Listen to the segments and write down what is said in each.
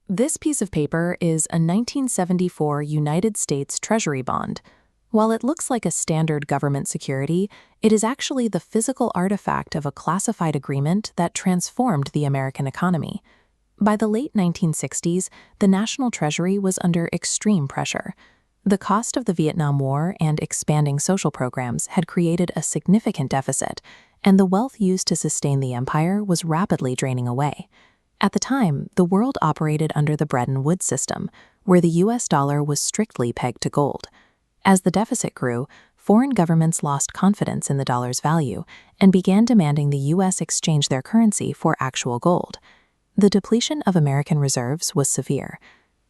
This piece of paper is a 1974 United States Treasury bond. While it looks like a standard government security, it is actually the physical artifact of a classified agreement that transformed the American economy. By the late 1960s, the National Treasury was under extreme pressure. The cost of the Vietnam War and expanding social programs had created a significant deficit, and the wealth used to sustain the empire was rapidly draining away. At the time, the world operated under the Bretton Woods system, where the US dollar was strictly pegged to gold. As the deficit grew, foreign governments lost confidence in the dollar's value and began demanding the US exchange their currency for actual gold. The depletion of American reserves was severe.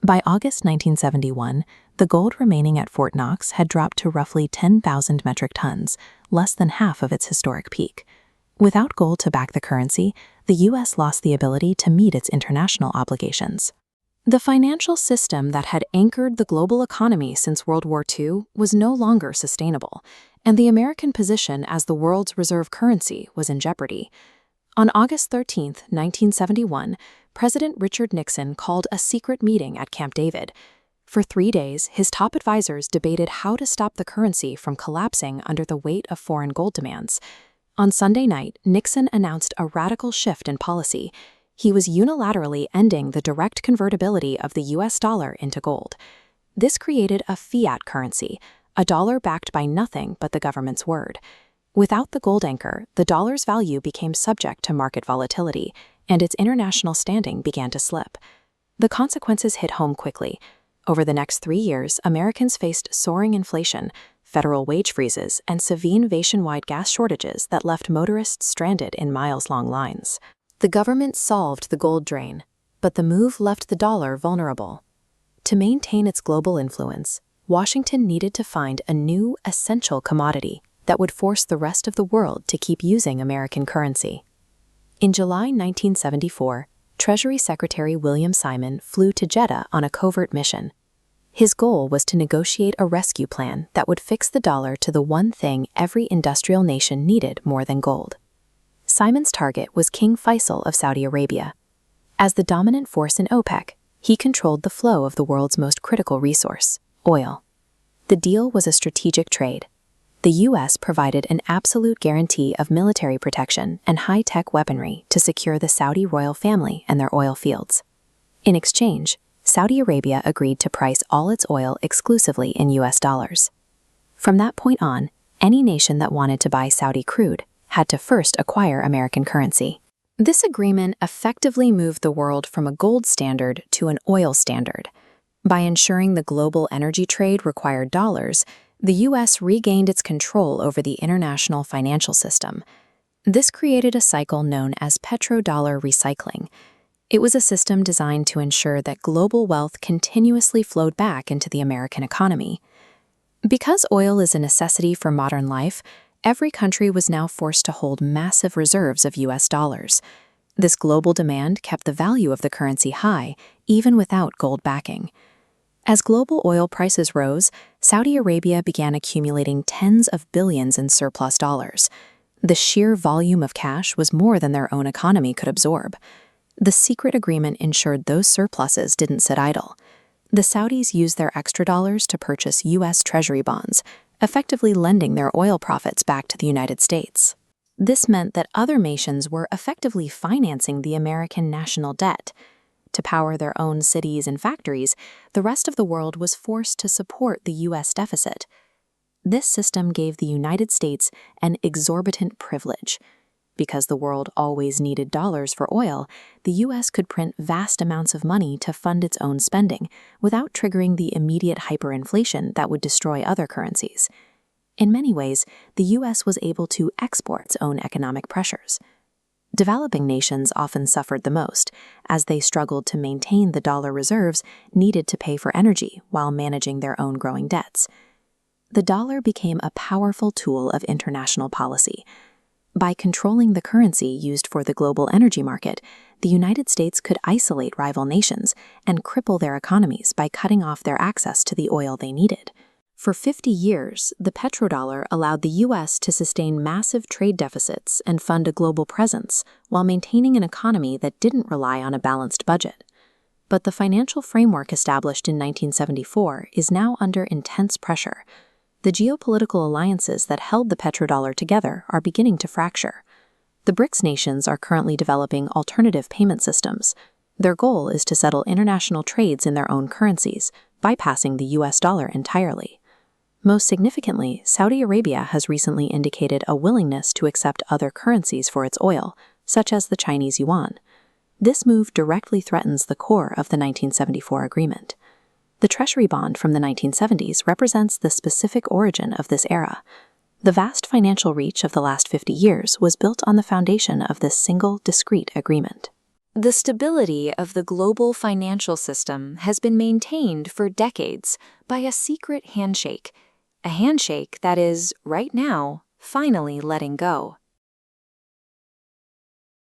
By August 1971, the gold remaining at Fort Knox had dropped to roughly 10,000 metric tons, less than half of its historic peak. Without gold to back the currency, the U.S. lost the ability to meet its international obligations. The financial system that had anchored the global economy since World War II was no longer sustainable, and the American position as the world's reserve currency was in jeopardy. On August 13, 1971, President Richard Nixon called a secret meeting at Camp David. For 3 days, his top advisors debated how to stop the currency from collapsing under the weight of foreign gold demands. On Sunday night, Nixon announced a radical shift in policy. He was unilaterally ending the direct convertibility of the US dollar into gold. This created a fiat currency, a dollar backed by nothing but the government's word. Without the gold anchor, the dollar's value became subject to market volatility, and its international standing began to slip. The consequences hit home quickly. Over the next 3 years, Americans faced soaring inflation, federal wage freezes, and severe nationwide gas shortages that left motorists stranded in miles-long lines. The government solved the gold drain, but the move left the dollar vulnerable. To maintain its global influence, Washington needed to find a new, essential commodity that would force the rest of the world to keep using American currency. In July 1974, Treasury Secretary William Simon flew to Jeddah on a covert mission. His goal was to negotiate a rescue plan that would fix the dollar to the one thing every industrial nation needed more than gold. Simon's target was King Faisal of Saudi Arabia. As the dominant force in OPEC, he controlled the flow of the world's most critical resource, oil. The deal was a strategic trade. The U.S. provided an absolute guarantee of military protection and high-tech weaponry to secure the Saudi royal family and their oil fields. In exchange, Saudi Arabia agreed to price all its oil exclusively in U.S. dollars. From that point on, any nation that wanted to buy Saudi crude had to first acquire American currency. This agreement effectively moved the world from a gold standard to an oil standard. By ensuring the global energy trade required dollars, the U.S. regained its control over the international financial system. This created a cycle known as petrodollar recycling. It was a system designed to ensure that global wealth continuously flowed back into the American economy. Because oil is a necessity for modern life, every country was now forced to hold massive reserves of US dollars. This global demand kept the value of the currency high, even without gold backing. As global oil prices rose, Saudi Arabia began accumulating tens of billions in surplus dollars. The sheer volume of cash was more than their own economy could absorb. The secret agreement ensured those surpluses didn't sit idle. The Saudis used their extra dollars to purchase U.S. Treasury bonds, effectively lending their oil profits back to the United States. This meant that other nations were effectively financing the American national debt. To power their own cities and factories, the rest of the world was forced to support the U.S. deficit. This system gave the United States an exorbitant privilege. Because the world always needed dollars for oil, the U.S. could print vast amounts of money to fund its own spending without triggering the immediate hyperinflation that would destroy other currencies. In many ways, the U.S. was able to export its own economic pressures. Developing nations often suffered the most, as they struggled to maintain the dollar reserves needed to pay for energy while managing their own growing debts. The dollar became a powerful tool of international policy. By controlling the currency used for the global energy market, the United States could isolate rival nations and cripple their economies by cutting off their access to the oil they needed. For 50 years, the petrodollar allowed the U.S. to sustain massive trade deficits and fund a global presence while maintaining an economy that didn't rely on a balanced budget. But the financial framework established in 1974 is now under intense pressure. The geopolitical alliances that held the petrodollar together are beginning to fracture. The BRICS nations are currently developing alternative payment systems. Their goal is to settle international trades in their own currencies, bypassing the US dollar entirely. Most significantly, Saudi Arabia has recently indicated a willingness to accept other currencies for its oil, such as the Chinese yuan. This move directly threatens the core of the 1974 agreement. The Treasury bond from the 1970s represents the specific origin of this era. The vast financial reach of the last 50 years was built on the foundation of this single, discrete agreement. The stability of the global financial system has been maintained for decades by a secret handshake, a handshake that is, right now, finally letting go.